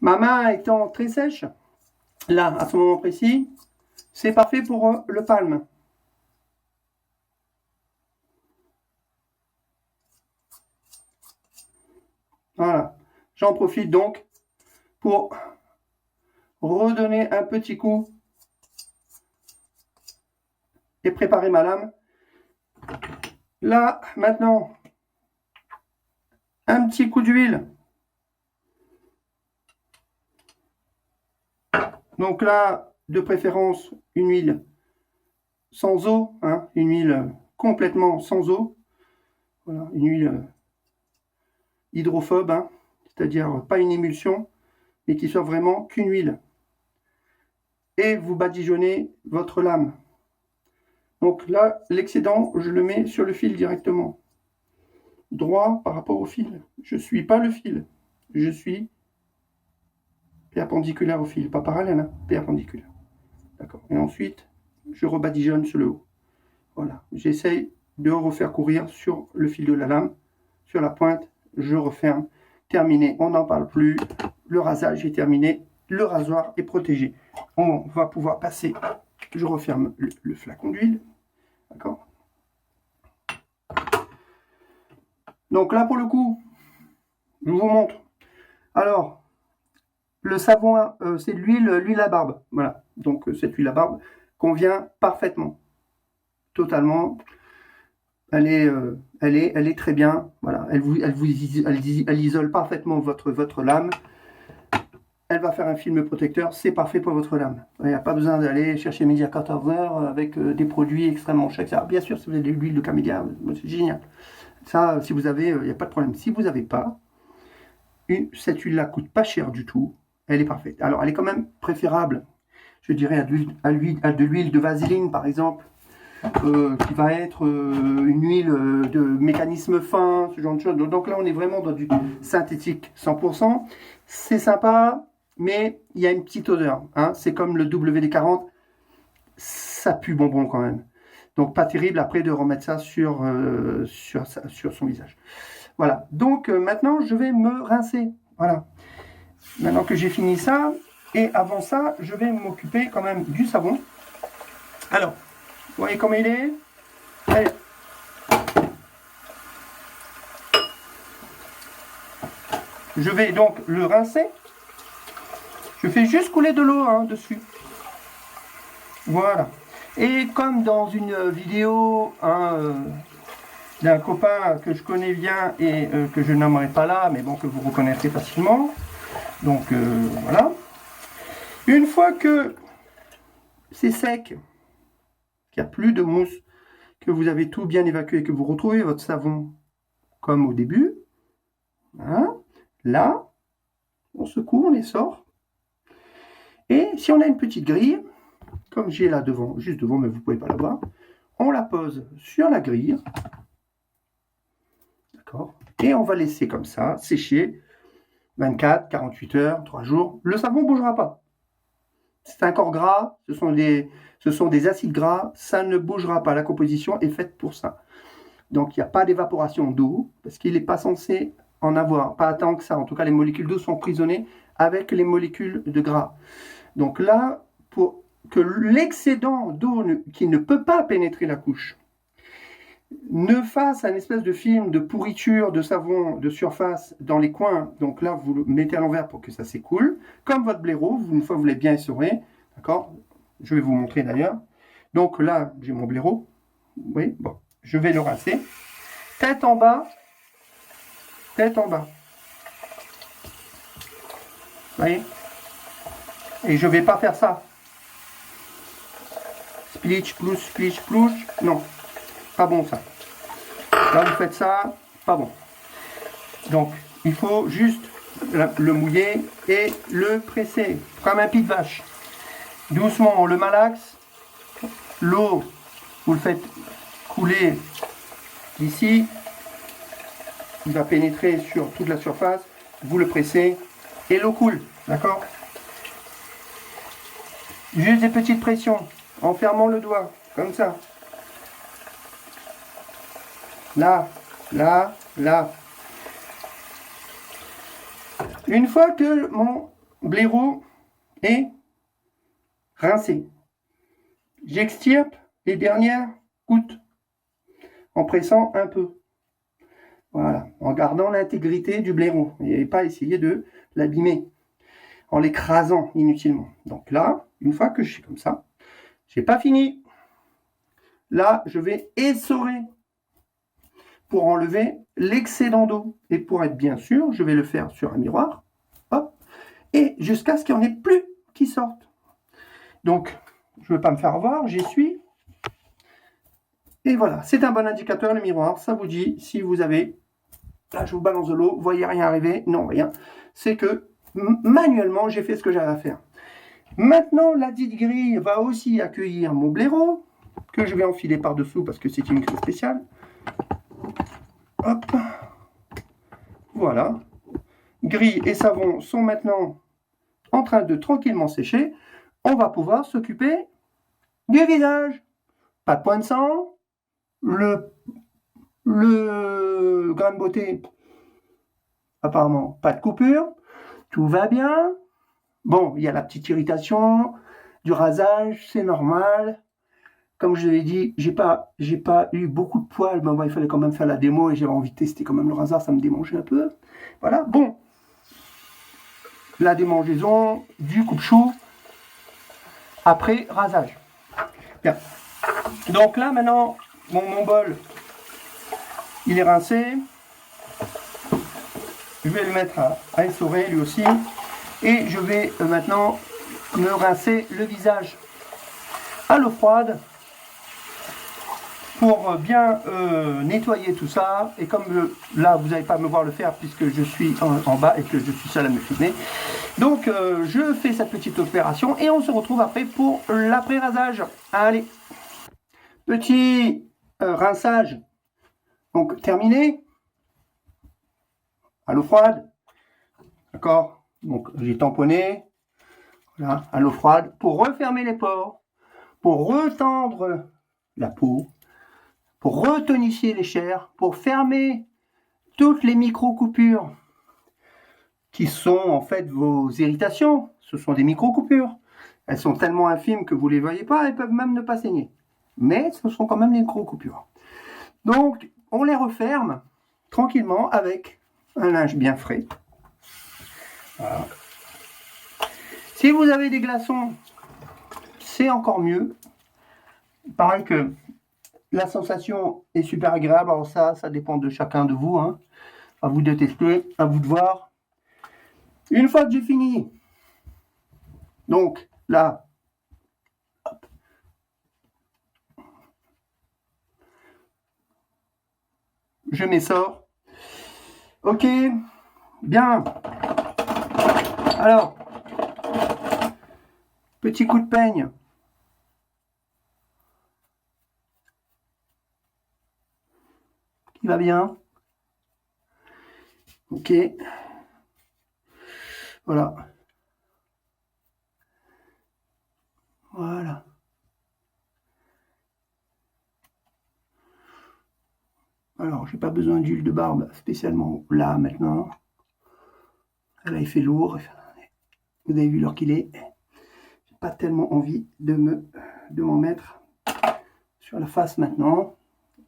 Ma main étant très sèche, là, à ce moment précis, c'est parfait pour le palme. Voilà. J'en profite donc pour redonner un petit coup et préparer ma lame. Là, maintenant, un petit coup d'huile. Donc là, de préférence, une huile sans eau, hein, une huile complètement sans eau. Voilà, une huile hydrophobe, hein, c'est-à-dire pas une émulsion, mais qui soit vraiment qu'une huile. Et vous badigeonnez votre lame. Donc là, l'excédent, je le mets sur le fil directement. Droit par rapport au fil. Je ne suis pas le fil. Je suis perpendiculaire au fil. Pas parallèle, hein, perpendiculaire. D'accord. Et ensuite, je rebadigeonne sur le haut. Voilà. J'essaye de refaire courir sur le fil de la lame. Sur la pointe, je referme. Terminé. On n'en parle plus. Le rasage est terminé. Le rasoir est protégé. On va pouvoir passer. Je referme le flacon d'huile. D'accord. Donc là, pour le coup, je vous montre. Alors, le savon, c'est l'huile à barbe. Voilà. Donc, cette huile à barbe convient parfaitement. Totalement. Elle est très bien. Voilà. Elle isole parfaitement votre lame. Elle va faire un film protecteur. C'est parfait pour votre lame. Il n'y a pas besoin d'aller chercher Media 14 heures avec des produits extrêmement chers. Alors, bien sûr, si vous avez de l'huile de camélia, c'est génial. Ça, si vous avez, il n'y a pas de problème. Si vous n'avez pas, cette huile-là coûte pas cher du tout. Elle est parfaite. Alors, elle est quand même préférable, je dirais, à de l'huile de vaseline, par exemple, qui va être une huile de mécanisme fin, ce genre de choses. Donc là, on est vraiment dans du synthétique 100%. C'est sympa, mais il y a une petite odeur. Hein. C'est comme le WD-40, ça pue bonbon quand même. Donc, pas terrible après de remettre ça sur son visage. Voilà. Donc, maintenant, je vais me rincer. Voilà. Maintenant que j'ai fini ça, et avant ça, je vais m'occuper quand même du savon. Alors, vous voyez comment il est? Allez. Je vais donc le rincer. Je fais juste couler de l'eau hein, dessus. Voilà. Et comme dans une vidéo d'un copain que je connais bien et que je nommerai pas là, mais bon, que vous reconnaîtrez facilement. Donc voilà. Une fois que c'est sec, qu'il n'y a plus de mousse, que vous avez tout bien évacué, que vous retrouvez votre savon comme au début, hein, là, on secoue, on les sort. Et si on a une petite grille, comme j'ai là devant, juste devant, mais vous ne pouvez pas la voir, on la pose sur la grille. D'accord. Et on va laisser comme ça sécher 24, 48 heures, 3 jours. Le savon ne bougera pas. C'est un corps gras, ce sont des acides gras, ça ne bougera pas. La composition est faite pour ça. Donc il n'y a pas d'évaporation d'eau, parce qu'il n'est pas censé en avoir, pas tant que ça. En tout cas, les molécules d'eau sont emprisonnées avec les molécules de gras. Donc là, pour que l'excédent d'eau qui ne peut pas pénétrer la couche ne fasse un espèce de film de pourriture de savon de surface dans les coins, donc là vous le mettez à l'envers pour que ça s'écoule, comme votre blaireau, une fois vous l'avez bien essoré, d'accord. Je vais vous montrer d'ailleurs. Donc là j'ai mon blaireau, oui, bon, je vais le rincer, tête en bas, tête en bas, vous voyez, et je vais pas faire ça, splitch, plouche, non, pas bon ça. Là, vous faites ça, pas bon. Donc, il faut juste le mouiller et le presser, comme un pied de vache. Doucement, on le malaxe. L'eau, vous le faites couler ici. Il va pénétrer sur toute la surface. Vous le pressez et l'eau coule, d'accord? Juste des petites pressions, en fermant le doigt, comme ça. Là, là, là. Une fois que mon blaireau est rincé. J'extirpe les dernières gouttes en pressant un peu. Voilà, en gardant l'intégrité du blaireau et pas essayer de l'abîmer en l'écrasant inutilement. Donc là, une fois que je suis comme ça, j'ai pas fini. Là, je vais essorer pour enlever l'excédent d'eau. Et pour être bien sûr, je vais le faire sur un miroir. Hop, et jusqu'à ce qu'il n'y en ait plus qui sortent. Donc, je ne veux pas me faire voir, j'essuie. Et voilà, c'est un bon indicateur le miroir. Ça vous dit si vous avez... Là, je vous balance de l'eau, vous voyez rien arriver. Non, rien. C'est que manuellement, j'ai fait ce que j'avais à faire. Maintenant, la dite grille va aussi accueillir mon blaireau, que je vais enfiler par-dessous parce que c'est une grille spéciale. Hop. Voilà. Grille et savon sont maintenant en train de tranquillement sécher. On va pouvoir s'occuper du visage. Pas de point de sang. Le grain de beauté, apparemment, pas de coupure. Tout va bien. Bon, il y a la petite irritation du rasage, c'est normal. Comme je l'ai dit, j'ai pas eu beaucoup de poils, mais il fallait quand même faire la démo et j'avais envie de tester quand même le rasoir, ça me démangeait un peu. Voilà, bon. La démangeaison du coupe-chou après rasage. Bien. Donc là, maintenant, mon bol, il est rincé. Je vais le mettre à essorer lui aussi. Et je vais maintenant me rincer le visage à l'eau froide pour bien nettoyer tout ça. Et comme là, vous n'allez pas me voir le faire puisque je suis en bas et que je suis seul à me filmer. Donc, je fais cette petite opération et on se retrouve après pour l'après-rasage. Allez, petit rinçage. Donc, terminé. À l'eau froide. D'accord. Donc, j'ai tamponné. Voilà, à l'eau froide pour refermer les pores, pour retendre la peau, pour retonifier les chairs, pour fermer toutes les micro-coupures qui sont en fait vos irritations. Ce sont des micro-coupures. Elles sont tellement infimes que vous ne les voyez pas, elles peuvent même ne pas saigner. Mais ce sont quand même des micro-coupures. Donc, on les referme tranquillement avec un linge bien frais. Voilà. Si vous avez des glaçons, c'est encore mieux. Pareil que la sensation est super agréable. Alors ça dépend de chacun de vous. Hein. À vous de tester, à vous de voir. Une fois que j'ai fini, donc là, hop, je m'essore. Ok, bien. Alors, petit coup de peigne. Qui va bien. Ok. Voilà. Voilà. Alors, j'ai pas besoin d'huile de barbe spécialement là maintenant. Là, il fait lourd. Vous avez vu l'heure qu'il est. J'ai pas tellement envie de m'en mettre sur la face maintenant.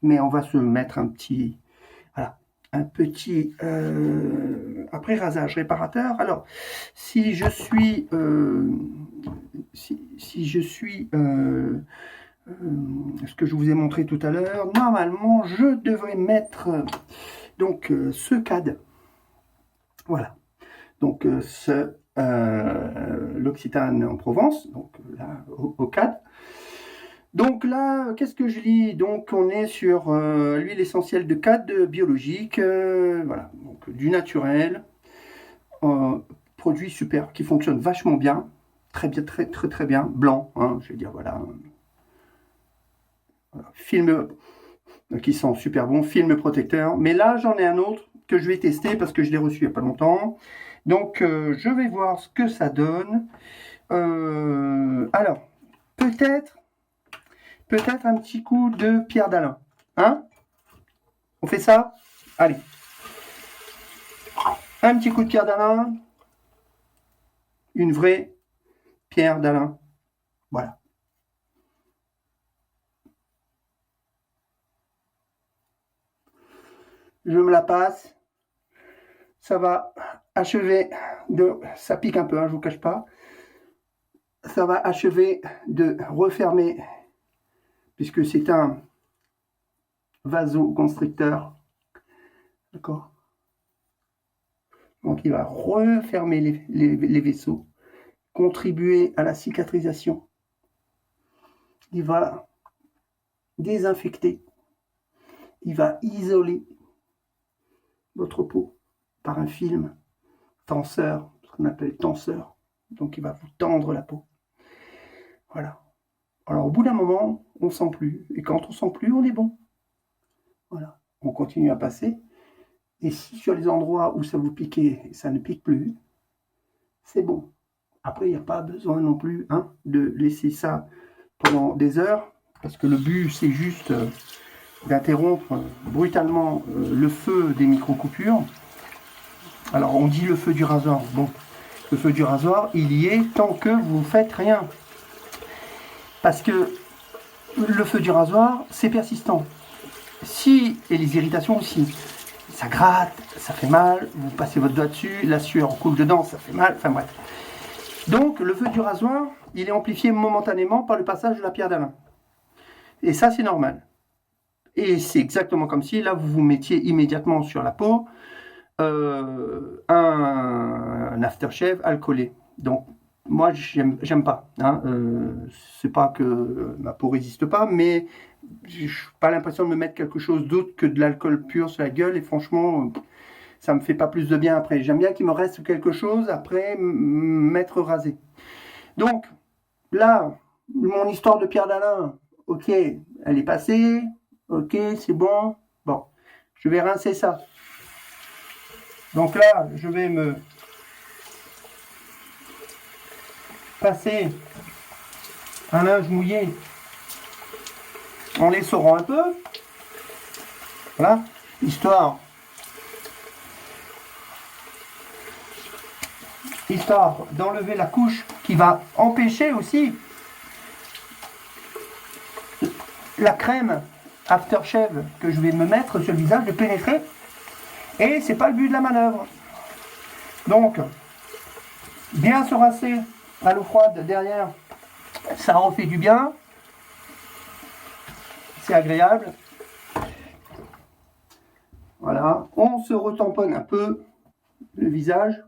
Mais on va se mettre un petit, voilà, un petit après rasage réparateur. Alors, si je suis, si je suis ce que je vous ai montré tout à l'heure, normalement, je devrais mettre donc ce CAD. Voilà. Donc l'Occitane en Provence, donc là au CAD. Donc là, qu'est-ce que je lis? Donc on est sur l'huile essentielle de CAD biologique, voilà, donc du naturel, produit super, qui fonctionne vachement bien, très bien, très bien, blanc, hein, je vais dire voilà. Voilà. Film qui sent super bon, film protecteur. Mais là, j'en ai un autre que je vais tester parce que je l'ai reçu il n'y a pas longtemps. Donc, je vais voir ce que ça donne. Alors, peut-être un petit coup de Pierre d'Alain. Hein? On fait ça? Allez. Un petit coup de Pierre d'Alain. une vraie pierre d'Alain. Voilà. Je me la passe. Ça va achever de... Ça pique un peu, hein, je vous cache pas. Ça va achever de refermer, puisque c'est un vasoconstricteur. D'accord. Donc il va refermer les vaisseaux, contribuer à la cicatrisation. Il va désinfecter. Il va isoler votre peau par un film tenseur, ce qu'on appelle tenseur. Donc il va vous tendre la peau. Voilà. Alors au bout d'un moment, on ne sent plus. Et quand on ne sent plus, on est bon. Voilà. On continue à passer. Et si sur les endroits où ça vous piquait, ça ne pique plus, c'est bon. Après, il n'y a pas besoin non plus de laisser ça pendant des heures. Parce que le but, c'est juste d'interrompre brutalement le feu des micro-coupures. Alors, on dit le feu du rasoir. Bon, le feu du rasoir, il y est tant que vous ne faites rien. Parce que le feu du rasoir, c'est persistant. Et les irritations aussi. Ça gratte, ça fait mal, vous passez votre doigt dessus, la sueur coule dedans, ça fait mal, enfin bref. Donc, le feu du rasoir, il est amplifié momentanément par le passage de la pierre d'Alain. Et ça, c'est normal. Et c'est exactement comme si, là, vous vous mettiez immédiatement sur la peau un aftershave alcoolé. Donc, moi, j'aime pas. C'est pas que ma peau résiste pas, mais j'ai pas l'impression de me mettre quelque chose d'autre que de l'alcool pur sur la gueule. Et franchement, ça me fait pas plus de bien après. J'aime bien qu'il me reste quelque chose après m'être rasé. Donc, là, mon histoire de pierre d'Alain, ok, elle est passée. Ok, c'est bon. Bon, je vais rincer ça. Donc là, je vais me passer un linge mouillé en l'essorant un peu. Voilà, histoire d'enlever la couche qui va empêcher aussi la crème aftershave que je vais me mettre sur le visage de pénétrer. Et c'est pas le but de la manœuvre. Donc, bien se rincer à l'eau froide derrière, ça en fait du bien. C'est agréable. Voilà, on se retamponne un peu le visage.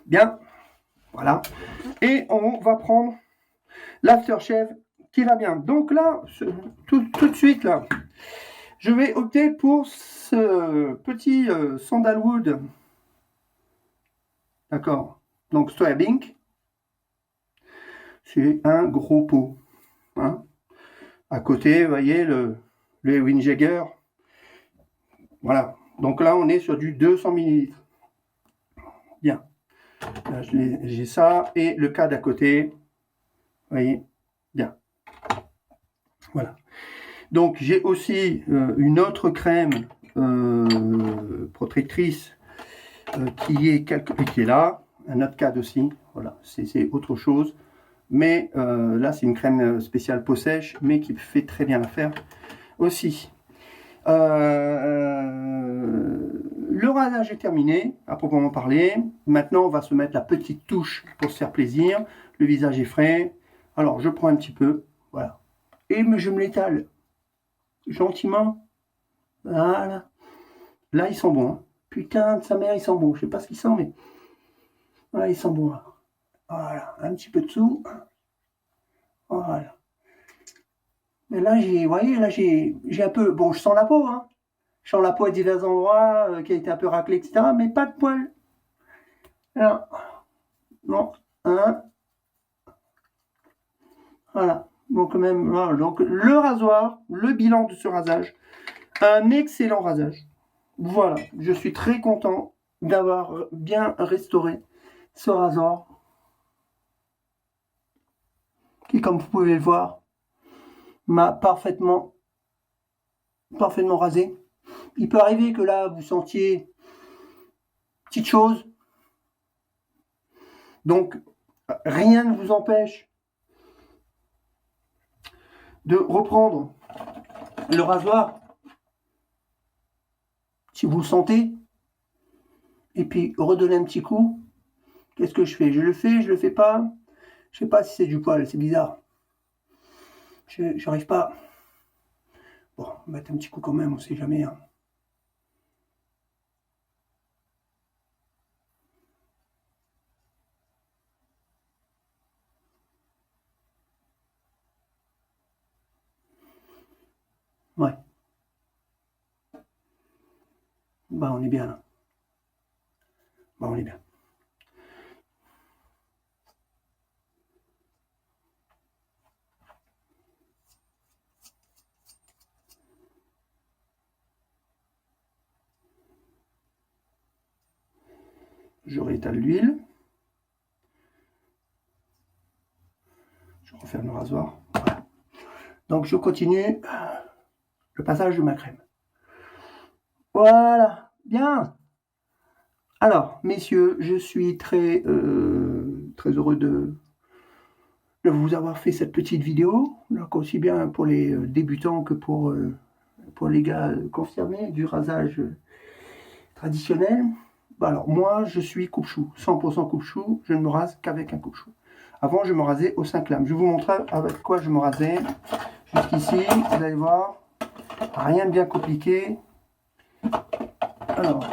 Bien, voilà. Et on va prendre l'aftershave qui va bien. Donc là, tout de suite, là, je vais opter pour ce petit sandalwood. D'accord. Donc, Soya Bink. C'est un gros pot. Hein. À côté, vous voyez, le Edwin Jagger. Voilà. Donc là, on est sur du 200 ml. Bien. Là, j'ai ça. Et le cas d'à côté. Vous voyez. Bien. Voilà. Donc, j'ai aussi une autre crème protectrice qui est là. Un autre cadre aussi. Voilà. C'est autre chose. Mais là, c'est une crème spéciale peau sèche, mais qui fait très bien l'affaire aussi. Le rasage est terminé, à proprement parler. Maintenant, on va se mettre la petite touche pour se faire plaisir. Le visage est frais. Alors, je prends un petit peu. Voilà. Et je me l'étale gentiment. Voilà. Là, ils sont bons. Hein. Putain de sa mère, ils sont bons. Je sais pas ce qu'ils sont, mais... Voilà, ils sont bons. Là. Voilà, un petit peu dessous. Voilà. Mais là, vous voyez, là, j'ai un peu... Bon, je sens la peau, hein. Je sens la peau à divers endroits, qui a été un peu raclée, etc. Mais pas de poils. Là. Non. Hein. Voilà. Donc, quand même, voilà. Donc, le rasoir, le bilan de ce rasage. Un excellent rasage. Voilà. Je suis très content d'avoir bien restauré ce rasoir. Qui, comme vous pouvez le voir, m'a parfaitement rasé. Il peut arriver que là, vous sentiez petite chose. Donc, rien ne vous empêche de reprendre le rasoir, si vous le sentez, et puis redonner un petit coup. Qu'est-ce que je fais? Je le fais, je le fais pas. Je sais pas si c'est du poil, c'est bizarre. J'arrive pas. Bon, on va mettre un petit coup quand même, on sait jamais. Hein. Ouais. Bah, on est bien là. Bah, on est bien. Je réétale l'huile. Je referme le rasoir. Voilà. Donc, je continue le passage de ma crème. Voilà, bien. Alors, messieurs, je suis très heureux de vous avoir fait cette petite vidéo, donc aussi bien pour les débutants que pour les gars confirmés du rasage traditionnel. Alors, moi, je suis coupe-chou, 100% coupe-chou, je ne me rase qu'avec un coupe-chou. Avant, je me rasais au 5 lames. Je vais vous montrer avec quoi je me rasais. Jusqu'ici, vous allez voir, rien de bien compliqué. Alors,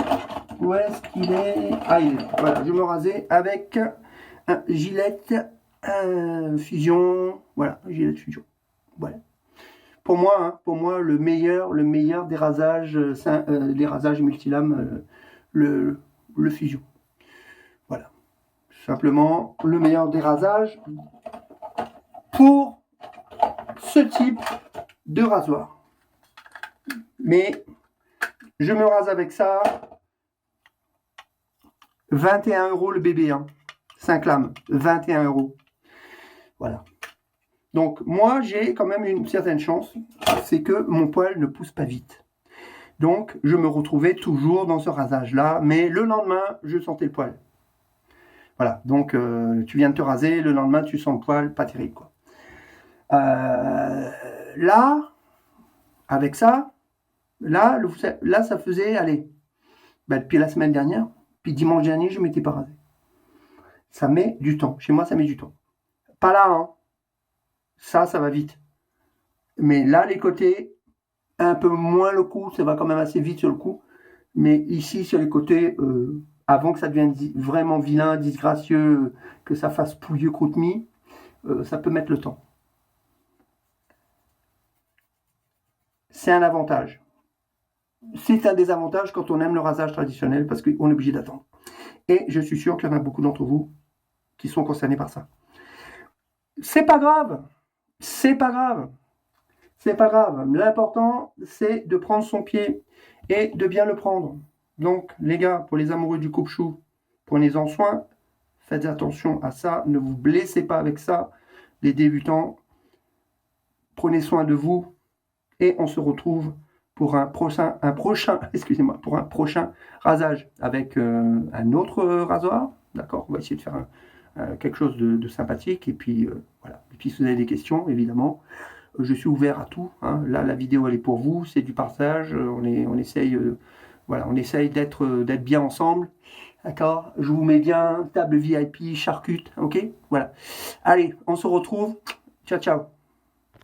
où est-ce qu'il est? Ah, il est là. Voilà, je me rasais avec un Gillette Fusion. Voilà, Gillette Fusion. Voilà. Pour moi, le meilleur des rasages, multilames, le Fusion. Voilà. Simplement, le meilleur des rasages pour ce type de rasoir. Mais je me rase avec ça. 21 € le bébé, hein. 5 lames, 21 €. Voilà. Donc, moi, j'ai quand même une certaine chance, c'est que mon poil ne pousse pas vite. Donc, je me retrouvais toujours dans ce rasage-là, mais le lendemain, je sentais le poil. Voilà, donc, tu viens de te raser, le lendemain, tu sens le poil, pas terrible, quoi. Là, avec ça, là, ça faisait, allez, depuis la semaine dernière, puis dimanche dernier, je ne m'étais pas rasé. Ça met du temps. Chez moi, ça met du temps. Pas là, hein. Ça va vite. Mais là, les côtés, un peu moins le cou, ça va quand même assez vite sur le cou. Mais ici, sur les côtés, avant que ça devienne vraiment vilain, disgracieux, que ça fasse pouilleux croûte-mie, ça peut mettre le temps. C'est un avantage. C'est un désavantage quand on aime le rasage traditionnel parce qu'on est obligé d'attendre. Et je suis sûr qu'il y en a beaucoup d'entre vous qui sont concernés par ça. C'est pas grave. C'est pas grave. C'est pas grave. L'important, c'est de prendre son pied et de bien le prendre. Donc, les gars, pour les amoureux du coupe-chou, prenez-en soin. Faites attention à ça. Ne vous blessez pas avec ça. Les débutants, prenez soin de vous. Et on se retrouve pour un prochain rasage avec un autre rasoir. D'accord, on va essayer de faire quelque chose de sympathique. Et puis, voilà. Et puis, si vous avez des questions, évidemment, je suis ouvert à tout. Hein. Là, la vidéo, elle est pour vous. C'est du partage. On essaye, voilà, on essaye d'être bien ensemble. D'accord. Je vous mets bien table VIP, charcute. Ok. Voilà. Allez, on se retrouve. Ciao, ciao.